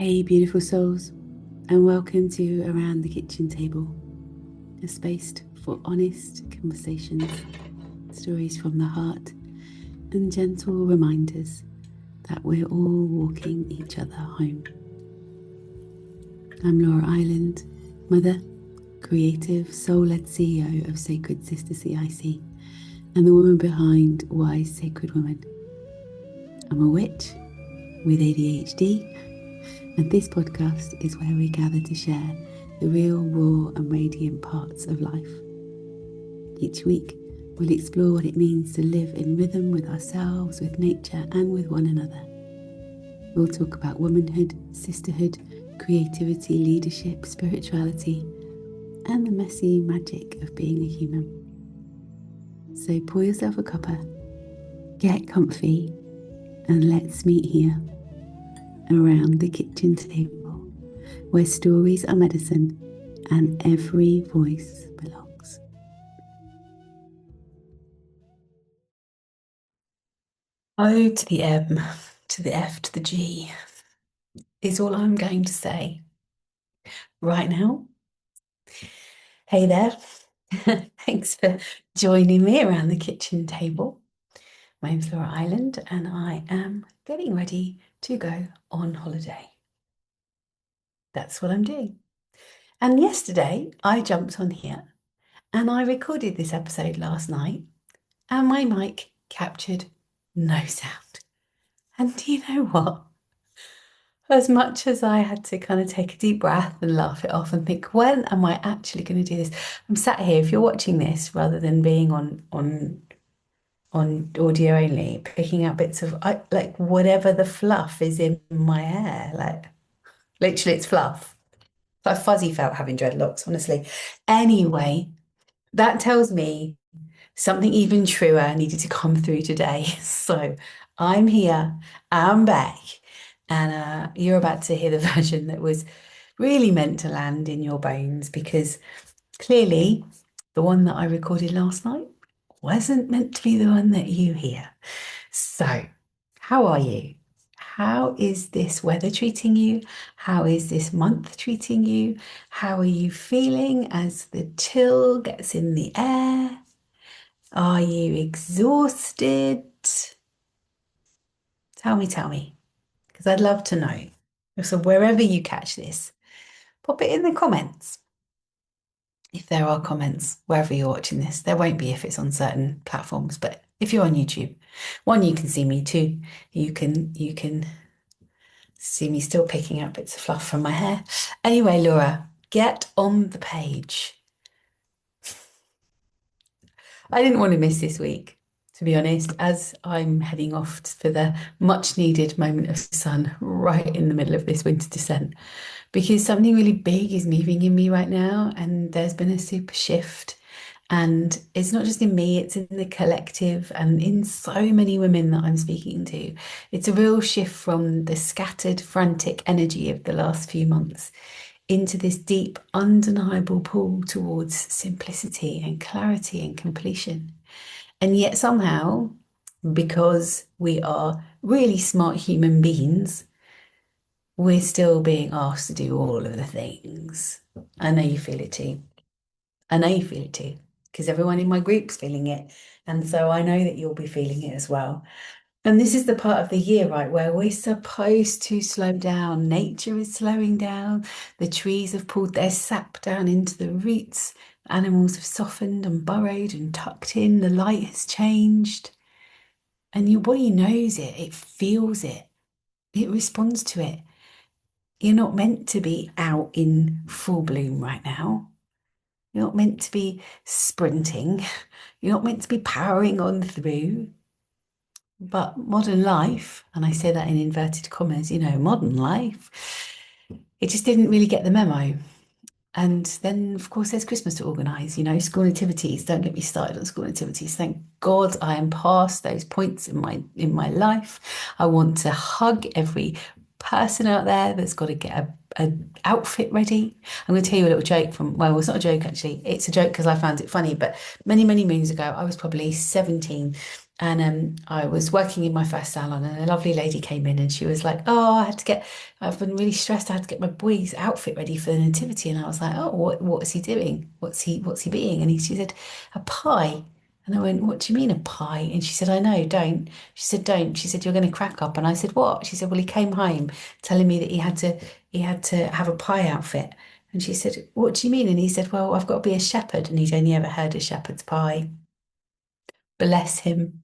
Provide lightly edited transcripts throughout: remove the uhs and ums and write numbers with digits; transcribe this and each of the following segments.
Hey, beautiful souls, and welcome to Around the Kitchen Table, a space for honest conversations, stories from the heart, and gentle reminders that we're all walking each other home. I'm Laura Island, mother, creative, soul led CEO of Sacred Sister CIC, and the woman behind Wise Sacred Woman. I'm a witch with ADHD. And this podcast is where we gather to share the real, raw, and radiant parts of life. Each week, we'll explore what it means to live in rhythm with ourselves, with nature, and with one another. We'll talk about womanhood, sisterhood, creativity, leadership, spirituality, and the messy magic of being a human. So pour yourself a cuppa, get comfy, and let's meet here around the kitchen table, where stories are medicine and every voice belongs. O to the M, to the F, to the G is all I'm going to say right now. Hey there. Thanks for joining me around the kitchen table. My name's Laura Island, and I am getting ready to go on holiday. That's what I'm doing. And yesterday I jumped on here and I recorded this episode last night, and my mic captured no sound. And do you know what? As much as I had to kind of take a deep breath and laugh it off and think, when am I actually going to do this? I'm sat here, if you're watching this, rather than being on audio only, picking out bits of like whatever the fluff is in my hair. Like literally it's fluff. I fuzzy felt having dreadlocks, honestly. Anyway, that tells me something even truer needed to come through today. So I'm here, I'm back, and you're about to hear the version that was really meant to land in your bones, because clearly the one that I recorded last night wasn't meant to be the one that you hear. So, how are you? How is this weather treating you? How is this month treating you? How are you feeling as the chill gets in the air? Are you exhausted? Tell me, because I'd love to know. So wherever you catch this, pop it in the comments. If there are comments, wherever you're watching this, there won't be if it's on certain platforms, but if you're on YouTube, one, you can see me, two, you can see me still picking up bits of fluff from my hair. Anyway, Laura, get on the page. I didn't want to miss this week, to be honest, as I'm heading off for the much needed moment of sun right in the middle of this winter descent, because something really big is moving in me right now, and there's been a super shift. And it's not just in me, it's in the collective and in so many women that I'm speaking to. It's a real shift from the scattered, frantic energy of the last few months into this deep, undeniable pull towards simplicity and clarity and completion. And yet, somehow, because we are really smart human beings, we're still being asked to do all of the things. I know you feel it too. I know you feel it too, because everyone in my group's feeling it. And so I know that you'll be feeling it as well. And this is the part of the year, right, where we're supposed to slow down. Nature is slowing down. The trees have pulled their sap down into the roots. Animals have softened and burrowed and tucked in. The light has changed. And your body knows it. It feels it. It responds to it. You're not meant to be out in full bloom right now. You're not meant to be sprinting. You're not meant to be powering on through. But modern life, and I say that in inverted commas, modern life, it just didn't really get the memo. And then, of course, there's Christmas to organise, school nativities. Don't get me started on school nativities. Thank God I am past those points in my life. I want to hug every person out there that's got to get a outfit ready. I'm going to tell you a little joke well, it's not a joke actually. It's a joke because I found it funny. But many, many moons ago, I was probably 17, And I was working in my first salon, and a lovely lady came in, and she was like, "Oh, I've been really stressed. I had to get my boy's outfit ready for the nativity." And I was like, "Oh, what is he doing? What's he being?" And she said, "A pie." And I went, "What do you mean a pie?" And she said, "I know, don't." She said, "Don't." She said, "You're going to crack up." And I said, "What?" She said, "Well, he came home telling me that he had to have a pie outfit." And she said, "What do you mean?" And he said, "Well, I've got to be a shepherd." And he'd only ever heard of shepherd's pie. Bless him.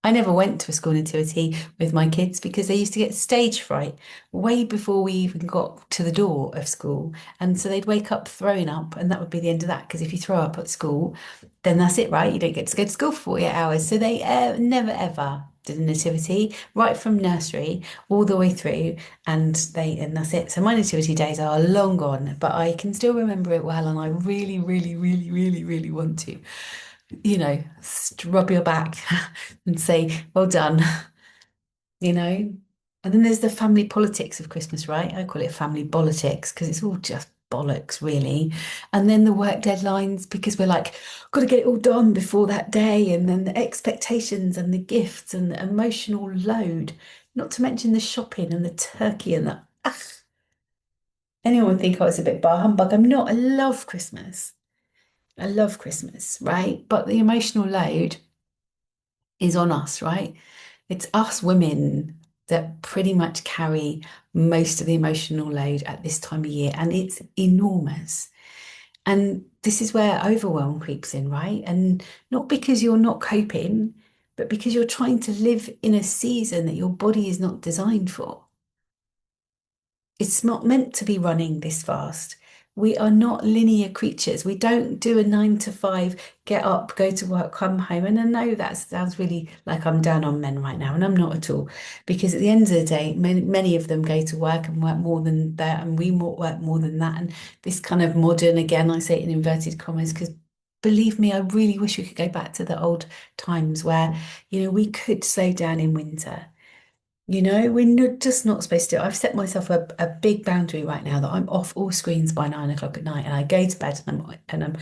I never went to a school nativity with my kids because they used to get stage fright way before we even got to the door of school. And so they'd wake up throwing up, and that would be the end of that. Because if you throw up at school, then that's it, right? You don't get to go to school for 48 hours. So they never ever did a nativity right from nursery all the way through, and that's it. So my nativity days are long gone, but I can still remember it well, and I really, really, really, really, really want to, rub your back and say, well done, you know. And then there's the family politics of Christmas, right? I call it family politics because it's all just bollocks, really. And then the work deadlines because we're like, got to get it all done before that day. And then the expectations and the gifts and the emotional load, not to mention the shopping and the turkey and the. Anyone would think I was a bit bar humbug. I'm not. I love Christmas. I love Christmas, right? But the emotional load is on us, right? It's us women that pretty much carry most of the emotional load at this time of year, and it's enormous. And this is where overwhelm creeps in, right? And not because you're not coping, but because you're trying to live in a season that your body is not designed for. It's not meant to be running this fast. We are not linear creatures. We don't do a 9 to 5, get up, go to work, come home. And I know that sounds really like I'm down on men right now, and I'm not at all. Because at the end of the day, many of them go to work and work more than that, and work more than that. And this kind of modern, again, I say it in inverted commas, because believe me, I really wish we could go back to the old times where, we could slow down in winter. Just not supposed to. I've set myself a big boundary right now that I'm off all screens by 9 o'clock at night, and I go to bed and I'm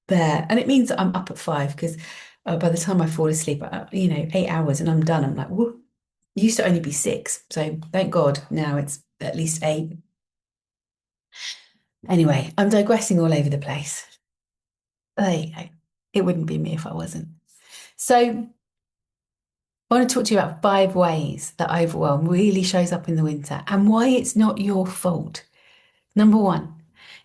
there, and it means that I'm up at 5 because by the time I fall asleep, 8 hours and I'm done. I'm like, whoa, used to only be 6, so thank God now it's at least 8. Anyway, I'm digressing all over the place. There you go. It wouldn't be me if I wasn't. So I want to talk to you about 5 ways that overwhelm really shows up in the winter and why it's not your fault. Number one,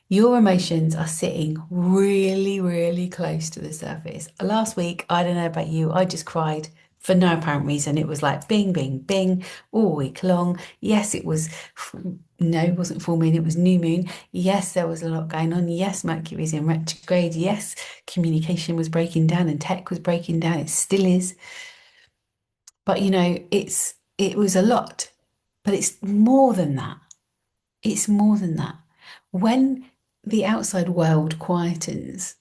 your emotions are sitting really, really close to the surface. Last week, I don't know about you, I just cried for no apparent reason. It was like bing, bing, bing all week long. Yes, no, it wasn't full moon, it was new moon. Yes, there was a lot going on. Yes, Mercury's in retrograde. Yes, communication was breaking down and tech was breaking down. It still is. But it was a lot. But it's more than that. It's more than that. When the outside world quietens,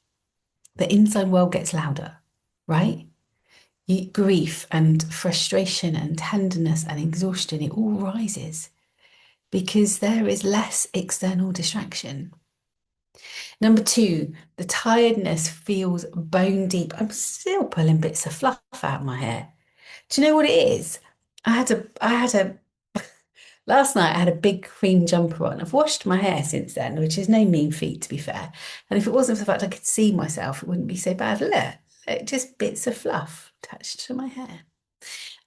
the inside world gets louder, right? Grief and frustration and tenderness and exhaustion, it all rises because there is less external distraction. Number two, the tiredness feels bone deep. I'm still pulling bits of fluff out of my hair. Do you know what it is? Last night I had a big cream jumper on. I've washed my hair since then, which is no mean feat, to be fair. And if it wasn't for the fact I could see myself, it wouldn't be so bad. Look, just bits of fluff attached to my hair.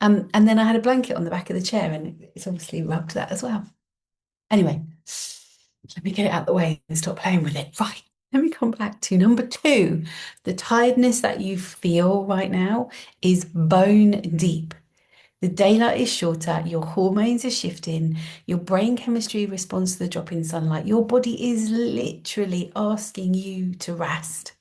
And then I had a blanket on the back of the chair, and it's obviously rubbed that as well. Anyway, let me get it out of the way and stop playing with it. Right. Let me come back to number two. The tiredness that you feel right now is bone deep. The daylight is shorter, your hormones are shifting, your brain chemistry responds to the drop in sunlight. Your body is literally asking you to rest.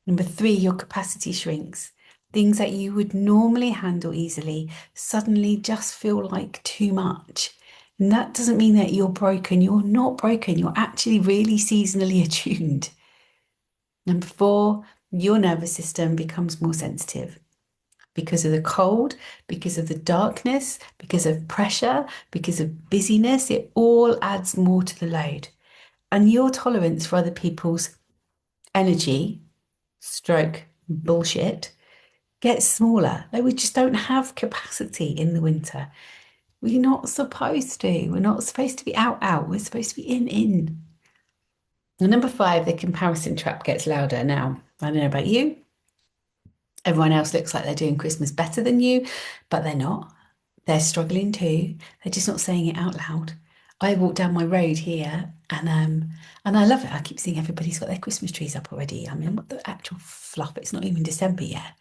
Number three, your capacity shrinks. Things that you would normally handle easily suddenly just feel like too much. And that doesn't mean that you're broken. You're not broken. You're actually really seasonally attuned. Number four, your nervous system becomes more sensitive because of the cold, because of the darkness, because of pressure, because of busyness. It all adds more to the load. And your tolerance for other people's energy, stroke, bullshit, gets smaller. Like we just don't have capacity in the winter. We're not supposed to. We're not supposed to be out, out. We're supposed to be in, in. And number five, the comparison trap gets louder now. I don't know about you. Everyone else looks like they're doing Christmas better than you, but they're not. They're struggling too. They're just not saying it out loud. I walk down my road here and I love it. I keep seeing everybody's got their Christmas trees up already. I mean, what the actual fluff? It's not even December yet.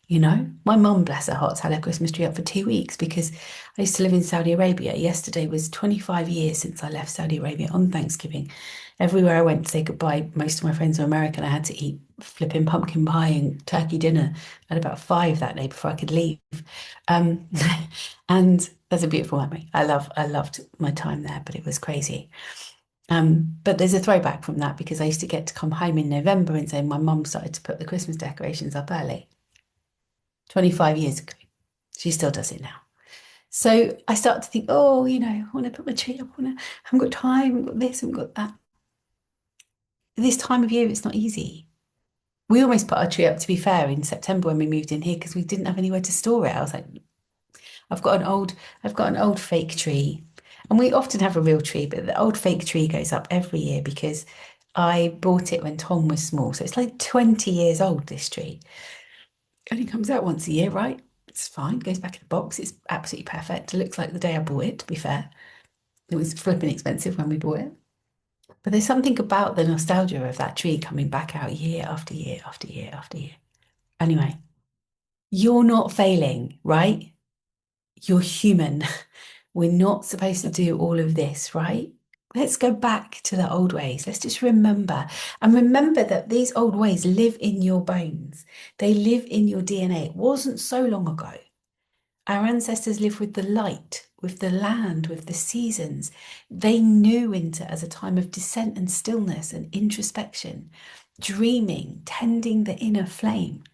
You know, my mum, bless her heart, had her Christmas tree up for 2 weeks because I used to live in Saudi Arabia. Yesterday was 25 years since I left Saudi Arabia on Thanksgiving. Everywhere I went to say goodbye, most of my friends were American. I had to eat flipping pumpkin pie and turkey dinner at about 5 that day before I could leave. Um, and that's a beautiful memory. I loved my time there, but it was crazy. But there's a throwback from that because I used to get to come home in November and say my mum started to put the Christmas decorations up early. 25 years ago. She still does it now. So I start to think, oh, I want to put my tree up. I haven't got time, I haven't got this, I haven't got that. This time of year, it's not easy. We almost put our tree up, to be fair, in September when we moved in here because we didn't have anywhere to store it. I was like, I've got an old, I've got an old fake tree. And we often have a real tree, but the old fake tree goes up every year because I bought it when Tom was small. So it's like 20 years old, this tree. Only comes out once a year, right? It's fine. Goes back in the box. It's absolutely perfect. It looks like the day I bought it, to be fair. It was flipping expensive when we bought it. But there's something about the nostalgia of that tree coming back out year after year after year after year. Anyway, you're not failing, right? You're human. We're not supposed to do all of this, right? Let's go back to the old ways. Let's just remember and remember that these old ways live in your bones. They live in your DNA. It wasn't so long ago. Our ancestors lived with the light, with the land, with the seasons. They knew winter as a time of descent and stillness and introspection, dreaming, tending the inner flame.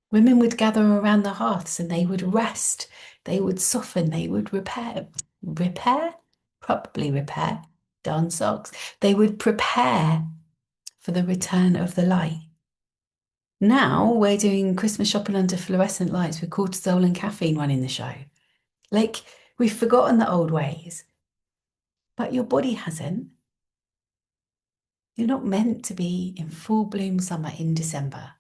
Women would gather around the hearths and they would rest, they would soften, they would repair. Repair? Probably repair. Darn socks. They would prepare for the return of the light. Now we're doing Christmas shopping under fluorescent lights with cortisol and caffeine running the show. Like we've forgotten the old ways, but your body hasn't. You're not meant to be in full bloom summer in December.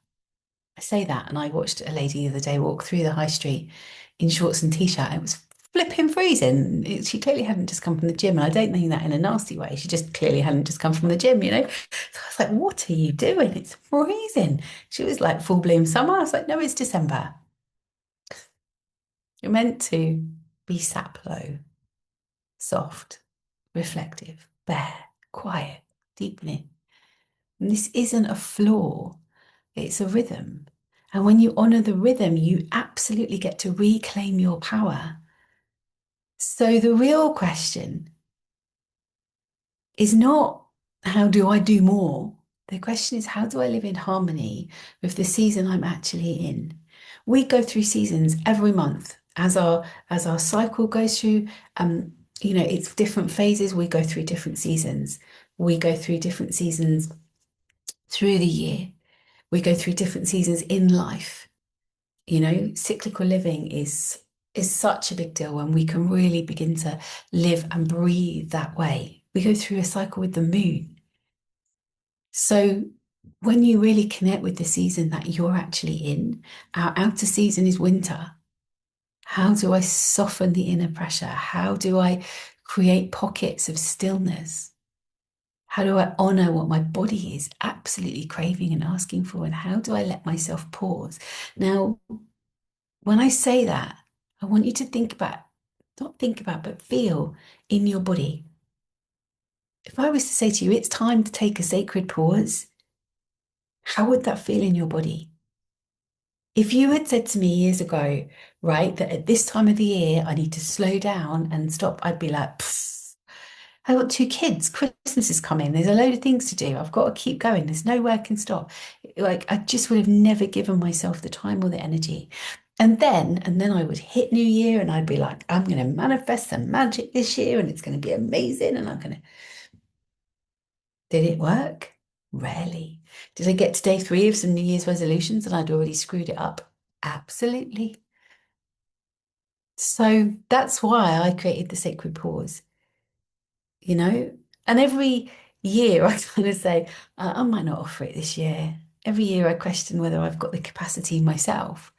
I say that, and I watched a lady the other day walk through the high street in shorts and t-shirt. It was flipping freezing. She clearly hadn't just come from the gym, and I don't mean that in a nasty way. She just clearly hadn't just come from the gym, you know. So I was like, "What are you doing? It's freezing." She was like, "Full bloom summer." I was like, "No, it's December. You're meant to be sap low, soft, reflective, bare, quiet, deepening. And this isn't a flaw, it's a rhythm. And when you honor the rhythm, you absolutely get to reclaim your power. So the real question is not how do I do more? The question is how do I live in harmony with the season I'm actually in? We go through seasons every month as our cycle goes through. It's different phases. We go through different seasons. We go through different seasons through the year. We go through different seasons in life. Cyclical living is such a big deal when we can really begin to live and breathe that way. We go through a cycle with the moon. So when you really connect with the season that you're actually in, our outer season is winter. How do I soften the inner pressure? How do I create pockets of stillness? How do I honor what my body is absolutely craving and asking for? And how do I let myself pause? Now, when I say that, I want you to not think about, but feel in your body. If I was to say to you, it's time to take a sacred pause, how would that feel in your body? If you had said to me years ago, right, that at this time of the year, I need to slow down and stop, I'd be like, pfft, I've got 2 kids. Christmas is coming. There's a load of things to do. I've got to keep going. There's nowhere I can stop. Like I just would have never given myself the time or the energy. And then I would hit New Year and I'd be like, I'm going to manifest some magic this year and it's going to be amazing. And I'm going to. Did it work? Rarely. Did I get to day 3 of some New Year's resolutions and I'd already screwed it up? Absolutely. So that's why I created the sacred pause, you know? And every year I kind of say, I might not offer it this year. Every year I question whether I've got the capacity myself.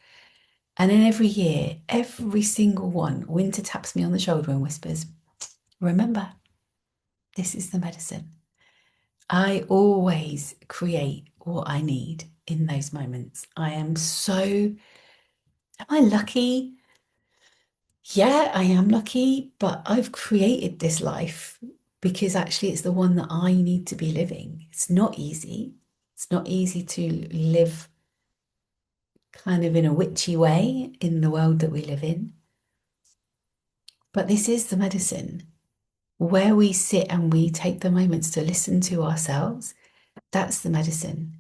And then every year, every single one, Winter taps me on the shoulder and whispers, remember, this is the medicine. I always create what I need in those moments. Am I lucky? Yeah, I am lucky, but I've created this life because actually it's the one that I need to be living. It's not easy. It's not easy to live kind of in a witchy way in the world that we live in. But this is the medicine where we sit and we take the moments to listen to ourselves. That's the medicine.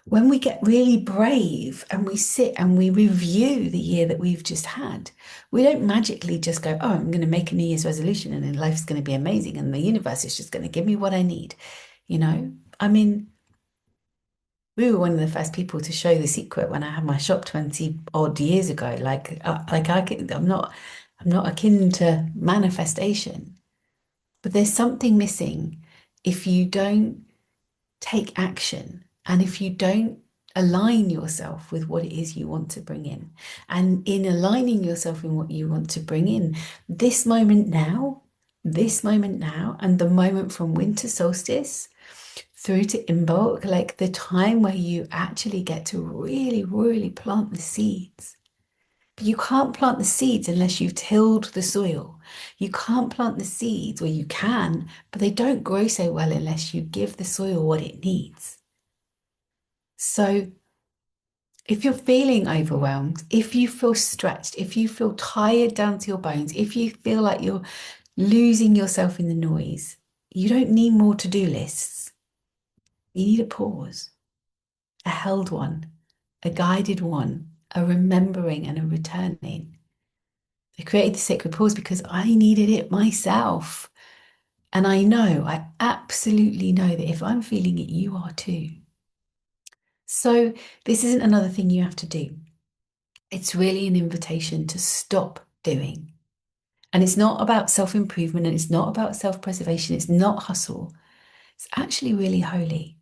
When we get really brave and we sit and we review the year that we've just had, we don't magically just go, oh, I'm going to make a New Year's resolution and then life's going to be amazing and the universe is just going to give me what I need. You know, I mean, we were one of the first people to show The Secret when I had my shop 20 odd years ago. I'm not akin to manifestation, but there's something missing if you don't take action and if you don't align yourself with what it is you want to bring in. And in aligning yourself in what you want to bring in, this moment now, and the moment from winter solstice through to Imbolc, like the time where you actually get to really, really plant the seeds. But you can't plant the seeds unless you've tilled the soil. You can't plant the seeds, or you can, but they don't grow so well unless you give the soil what it needs. So if you're feeling overwhelmed, if you feel stretched, if you feel tired down to your bones, if you feel like you're losing yourself in the noise, you don't need more to-do lists. You need a pause, a held one, a guided one, a remembering and a returning. I created the sacred pause because I needed it myself. And I absolutely know that if I'm feeling it, you are too. So this isn't another thing you have to do. It's really an invitation to stop doing. And it's not about self-improvement and it's not about self-preservation. It's not hustle. It's actually really holy.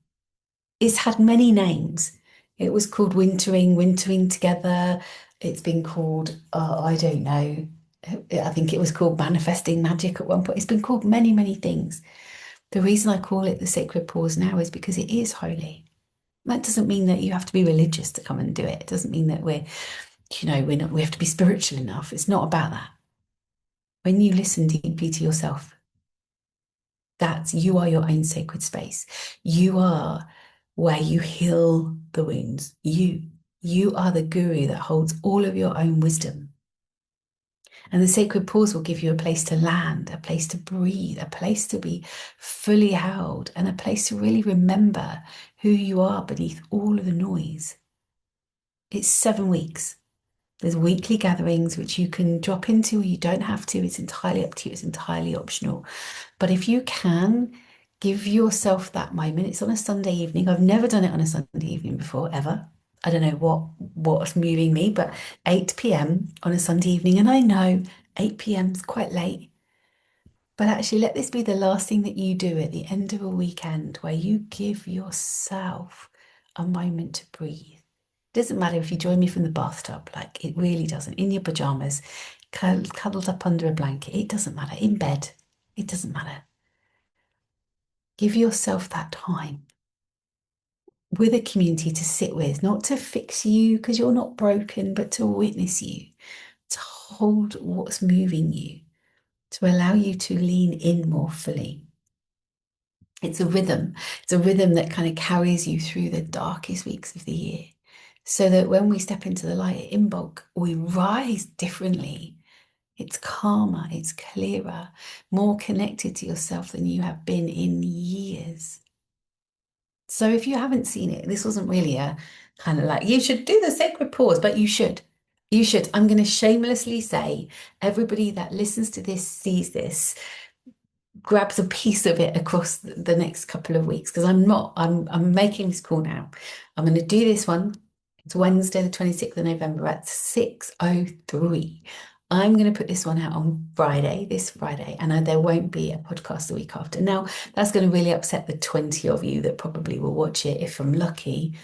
It's had many names. It was called wintering together. It's been called, I don't know. I think it was called manifesting magic at one point. It's been called many, many things. The reason I call it the sacred pause now is because it is holy. That doesn't mean that you have to be religious to come and do it. It doesn't mean that we have to be spiritual enough. It's not about that. When you listen deeply to yourself, you are your own sacred space. You are where you heal the wounds. You are the guru that holds all of your own wisdom. And the sacred pause will give you a place to land, a place to breathe, a place to be fully held, and a place to really remember who you are beneath all of the noise. It's 7 weeks. There's weekly gatherings which you can drop into or you don't have to. It's entirely up to you. It's entirely optional. But if you can, give yourself that moment. It's on a Sunday evening. I've never done it on a Sunday evening before, ever. I don't know what's moving me, but 8 p.m. on a Sunday evening. And I know 8 p.m. is quite late. But actually, let this be the last thing that you do at the end of a weekend where you give yourself a moment to breathe. Doesn't matter if you join me from the bathtub, like it really doesn't. In your pajamas, cuddled up under a blanket, it doesn't matter. In bed, it doesn't matter. Give yourself that time with a community to sit with, not to fix you because you're not broken, but to witness you, to hold what's moving you, to allow you to lean in more fully. It's a rhythm. It's a rhythm that kind of carries you through the darkest weeks of the year. So that when we step into the light in bulk, we rise differently. It's calmer, it's clearer, more connected to yourself than you have been in years. So if you haven't seen it, this wasn't really a kind of like, you should do the sacred pause, but you should. You should. I'm going to shamelessly say, everybody that listens to this, sees this, grabs a piece of it across the next couple of weeks, because I'm making this call now. I'm going to do this one. It's Wednesday, the 26th of November at 6:03. I'm going to put this one out on Friday, this Friday, and there won't be a podcast the week after. Now, that's going to really upset the 20 of you that probably will watch it if I'm lucky.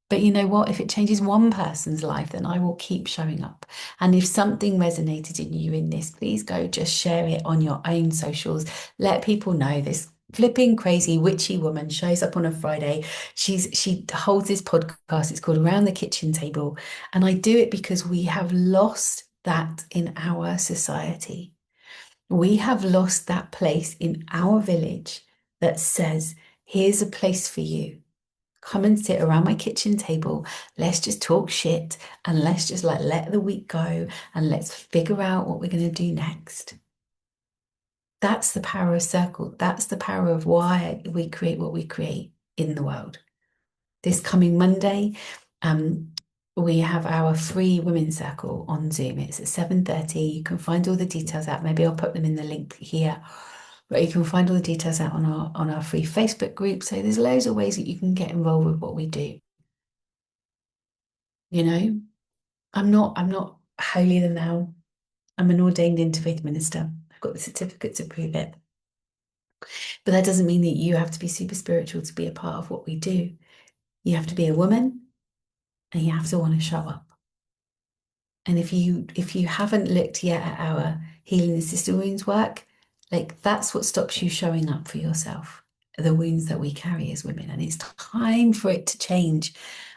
But you know what? If it changes one person's life, then I will keep showing up. And if something resonated in you in this, please go just share it on your own socials. Let people know this flipping crazy witchy woman shows up on a Friday. She holds this podcast. It's called Around the Kitchen Table. And I do it because we have lost that in our society. We have lost that place in our village that says, here's a place for you. Come and sit around my kitchen table. Let's just talk shit and let's just like let the week go and let's figure out what we're going to do next. That's the power of circle. That's the power of why we create what we create in the world. This coming Monday, we have our free women's circle on Zoom. It's at 7:30. You can find all the details out. Maybe I'll put them in the link here. But you can find all the details out on our free Facebook group. So there's loads of ways that you can get involved with what we do. You know, I'm not holier than thou. I'm an ordained interfaith minister. I've got the certificate to prove it. But that doesn't mean that you have to be super spiritual to be a part of what we do. You have to be a woman and you have to want to show up. And if you haven't looked yet at our healing the sister wounds work, like that's what stops you showing up for yourself, the wounds that we carry as women. And it's time for it to change.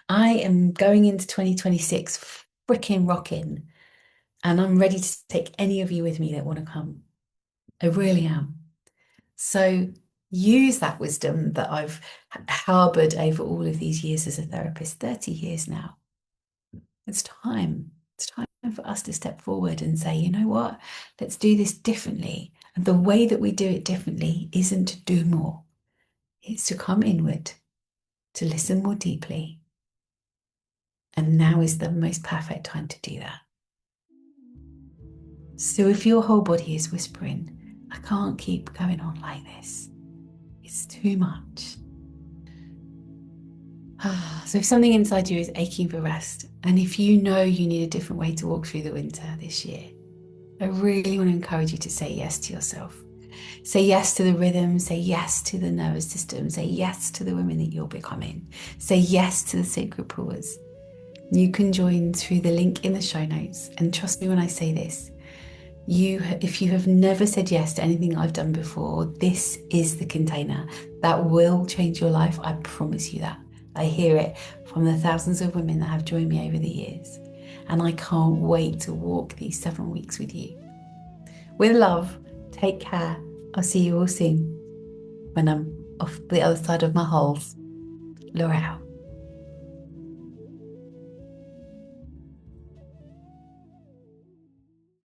I am going into 2026 freaking rocking, and I'm ready to take any of you with me that want to come. I really am. So use that wisdom that I've harbored over all of these years as a therapist, 30 years now. It's time. It's time for us to step forward and say, you know what? Let's do this differently. And the way that we do it differently isn't to do more. It's to come inward, to listen more deeply. And now is the most perfect time to do that. So if your whole body is whispering, I can't keep going on like this, it's too much. So if something inside you is aching for rest, and if you know you need a different way to walk through the winter this year, I really want to encourage you to say yes to yourself. Say yes to the rhythm, say yes to the nervous system, say yes to the women that you're becoming, say yes to the sacred pause. You can join through the link in the show notes, and trust me when I say this, if you have never said yes to anything I've done before, this is the container that will change your life. I promise you that. I hear it from the thousands of women that have joined me over the years, and I can't wait to walk these 7 weeks with you. With love, take care. I'll see you all soon when I'm off the other side of my holes. Laura out.